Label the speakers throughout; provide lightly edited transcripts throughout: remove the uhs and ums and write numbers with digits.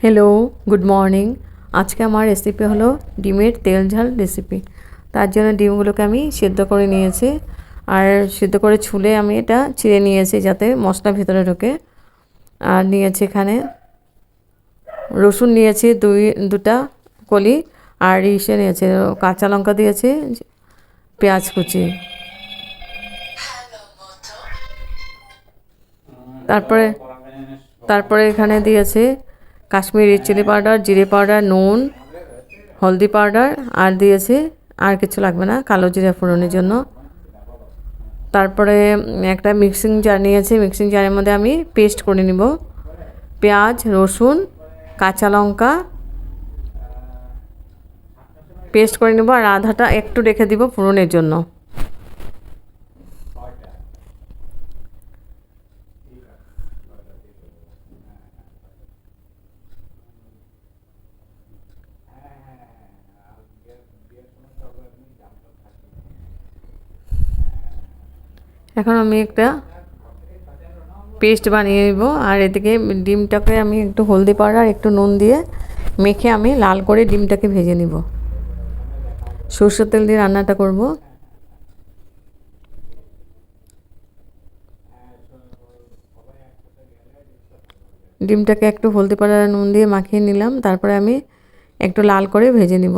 Speaker 1: Hello, good morning. আজকে আমার recipe হলো ডিমের তেল ঝাল রেসিপি। তার জন্য ডিমগুলোকে আমি সেদ্ধ করে নিয়েছি, আর সেদ্ধ করে ছুলে আমি এটা ছিঁড়ে নিয়েছি যাতে মশলা ভেতরে ঢোকে। আর নিয়েছি এখানে রসুন নিয়েছি দুটা কলি, আর ইসে নিয়েছি কাঁচা লঙ্কা দিয়েছি, পেঁয়াজ কুচি। তারপরে তারপরে এখানে দিয়েছি কাশ্মীরি চিলি পাউডার, জিরে পাউডার, নুন, হলদি পাউডার, আর দিয়েছি আর কিছু লাগবে না, কালো জিরা ফোড়নের জন্য। তারপরে একটা মিক্সিং জার নিয়েছি, মিক্সিং জারের মধ্যে আমি পেস্ট করে নিব পেঁয়াজ, রসুন, কাঁচা লঙ্কা পেস্ট করে নেব, আর আধাটা একটু রেখে দিব ফোড়নের জন্য। এখন আমি একটা পেস্ট বানিয়ে নেব, আর এদিকে ডিমটাকে আমি একটু হলদি পাউডার একটু নুন দিয়ে মেখে আমি লাল করে ডিমটাকে ভেজে নিব। সরষের তেল দিয়ে রান্নাটা করব। ডিমটাকে একটু হলদি পাউডার নুন দিয়ে মাখিয়ে নিলাম, তারপরে আমি একটু লাল করে ভেজে নিব।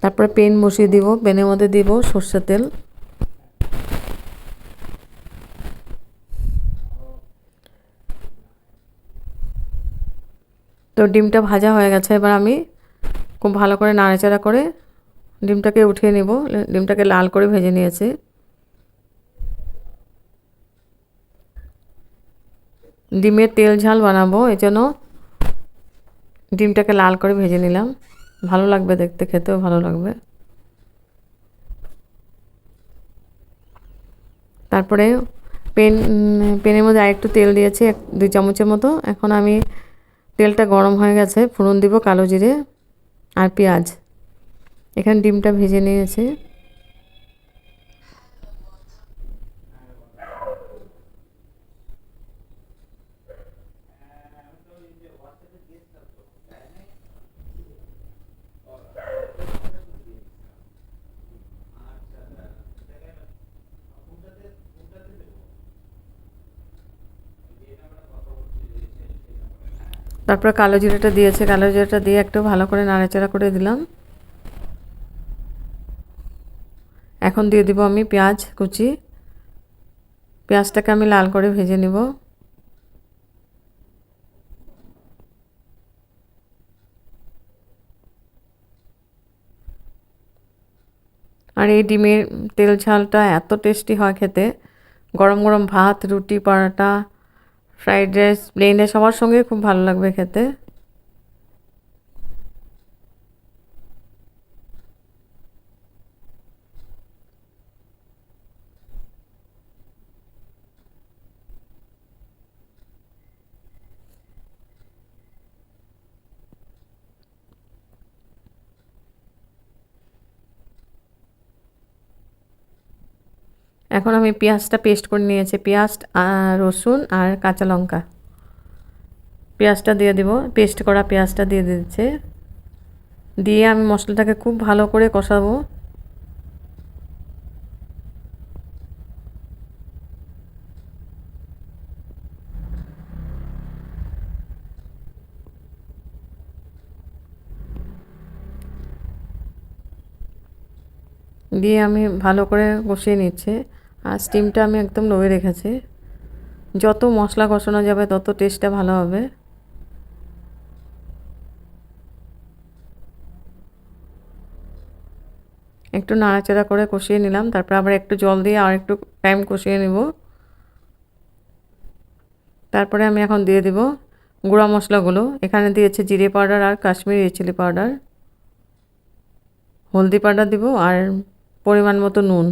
Speaker 1: তারপরে পেন বসিয়ে দিব, পেনের মধ্যে দিব সরষের তেল। তো ডিমটা ভাজা হয়ে গেছে, এবার আমি খুব ভালো করে নাড়াচাড়া করে ডিমটাকে উঠিয়ে নেব। ডিমটাকে লাল করে ভেজে নিয়েছি। ডিমের তেল ঝাল বানাবো, এই জন্য ডিমটাকে লাল করে ভেজে নিলাম। ভালো লাগবে দেখতে, খেতেও ভালো লাগবে। তারপরে পেনের মধ্যে আরেকটু তেল দিয়েছি, 2 চামচের মতো। এখন আমি তেলটা গরম হয়ে গেছে, ফোড়ন দিব কালো জিরে আর পেঁয়াজ। এখানে ডিমটা ভেজে নিয়েছি। তারপর কালো জিরাটা দিয়েছে, কালো জিরাটা দিয়ে একটু ভালো করে নাড়াচাড়া করে দিলাম। এখন দিয়ে দিব আমি পেঁয়াজ কুচি। পেঁয়াজটাকে আমি লাল করে ভেজে নিব। আর এই ডিমের তেল ঝালটা এত টেস্টি হয় খেতে, গরম গরম ভাত, রুটি, পরোটা, ফ্রাইড রাইস, প্লেন রাইস সবার সঙ্গে খুব ভালো লাগবে খেতে। এখন আমি পেঁয়াজটা পেস্ট করে নিয়েছি, পেঁয়াজ, রসুন আর কাঁচা লঙ্কা। পেঁয়াজটা দিয়ে দেব, পেস্ট করা পেঁয়াজটা দিয়ে দিচ্ছে। দিয়ে আমি মশলাটাকে খুব ভালো করে কষাবো। দিয়ে আমি ভালো করে কষিয়ে নিচ্ছি, আর স্টিমটা আমি একদম লোয়ে রেখেছি। যত মশলা কষানো যাবে তত টেস্টটা ভালো হবে। একটু নাড়াচাড়া করে কষিয়ে নিলাম, তারপর আবার একটু জল দিয়ে আর একটু টাইম কষিয়ে নেব। তারপরে আমি এখন দিয়ে দেব গুঁড়া মশলাগুলো। এখানে দিয়েছে জিরে পাউডার আর কাশ্মীরি চিলি পাউডার, হলদি পাউডার দিব, আর পরিমাণ মতো নুন।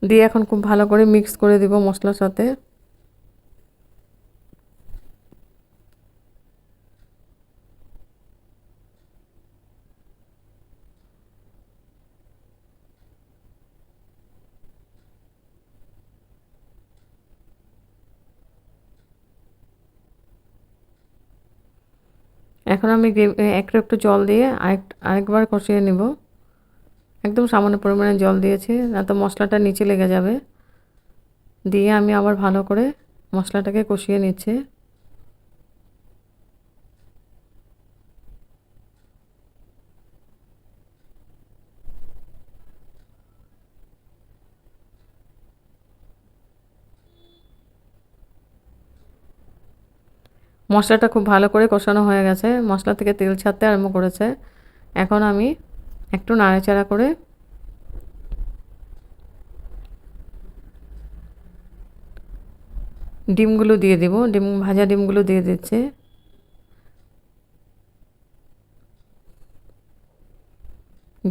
Speaker 1: দিয়ে এখন খুব ভালো করে মিক্স করে দিব মশলার সাথে। এখন আমি একটু একটু জল দিয়ে আরেকবার কষিয়ে নেব। একদম সামান্য পরিমাণে জল দিয়েছি, না তো মশলাটা নিচে লেগে যাবে। দিয়ে আমি আবার ভালো করে মশলাটাকে কষিয়ে নিচ্ছি। মশলাটা খুব ভালো করে কষানো হয়ে গেছে, মশলা থেকে তেল ছাড়তে আরম্ভ করেছে। এখন আমি একটু নাড়াচাড়া করে ডিমগুলো দিয়ে দেব। ভাজা ডিমগুলো দিয়ে দিচ্ছি।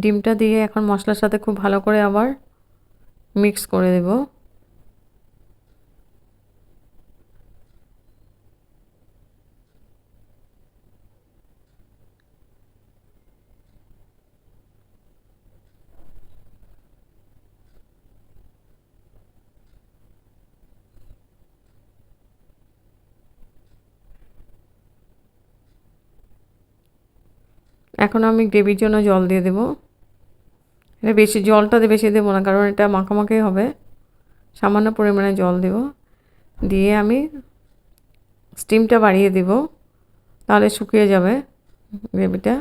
Speaker 1: ডিমটা দিয়ে এখন মশলার সাথে খুব ভালো করে আবার মিক্স করে দেব। এখন আমি গ্রেভির জন্য জল দিয়ে দেব। এটা জলটা বেশি দেবো না, কারণ এটা মাখামাখি হবে। সামান্য পরিমাণে জল দেব, দিয়ে আমি স্টিমটা বাড়িয়ে দেব, তাহলে শুকিয়ে যাবে গ্রেভিটা।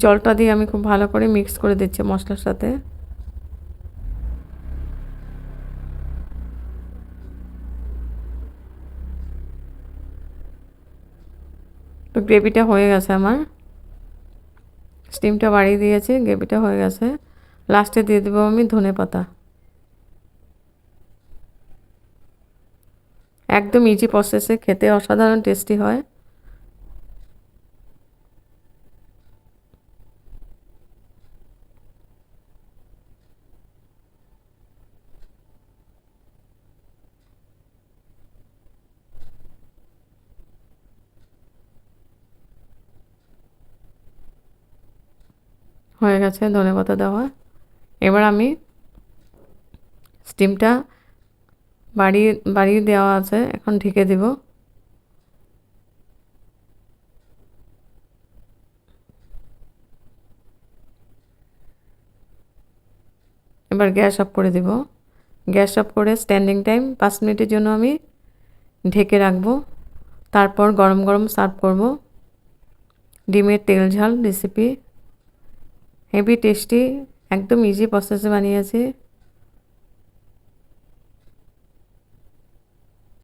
Speaker 1: জলটা দিয়ে আমি খুব ভালো করে মিক্স করে দিচ্ছি মশলার সাথে। তো গ্রেভিটা হয়ে গেছে আমার, স্টিমটা বাড়িয়ে দিয়েছি, গ্রেভিটা হয়ে গেছে। লাস্টে দিয়ে দেবো আমি ধনেপাতা। একদম ইজি প্রসেসে, খেতে অসাধারণ টেস্টি হয়। হয়ে গেছে ধনেপাতা দেওয়া। এবার আমি স্টিমটা বাড়িয়ে বাড়িয়ে দেওয়া আছে, এখন ঢেকে দেব। এবার গ্যাস অফ করে দেব। গ্যাস অফ করে স্ট্যান্ডিং টাইম 5 মিনিটের জন্য আমি ঢেকে রাখবো। তারপর গরম গরম সার্ভ করব। ডিমের তেল ঝাল রেসিপি, হেভি টেস্টি, একদম ইজি প্রসেসে বানিয়েছি।